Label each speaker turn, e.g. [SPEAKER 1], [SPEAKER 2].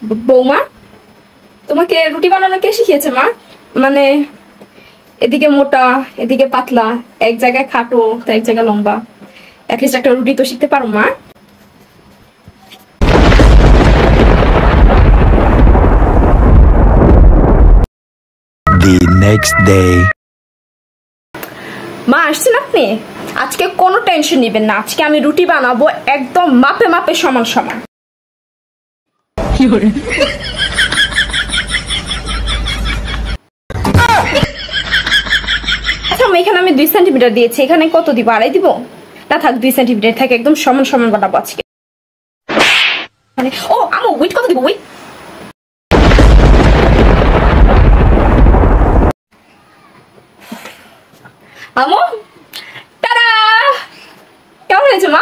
[SPEAKER 1] বৌমা, তোমাকে রুটি বানানো কে শিখিয়েছে মা? মানে এদিকে মোটা, এদিকে পাতলা, এক জায়গায় খাটো তো এক জায়গায় লম্বা, অ্যাটলিস্ট একটা রুটি তো শিখতে পারো মা।
[SPEAKER 2] The next day.
[SPEAKER 1] মা আসছেন আপনি? আজকে কোনো টেনশন নেবেন না, আজকে আমি রুটি বানাবো একদম মাপে মাপে সমান সমান। আচ্ছা এখানে আমি 2 সেন্টিমিটার দিয়েছি, এখানে কত দিব? 2.5 দিব? না থাক, 2 সেন্টিমিটার থাকে, একদম সমান সমান বানাবো আজকে। মানে ও আমু, ওয়েট কত দিব? ওয়েট আমু, টাটা! কেমন হয়েছে মা?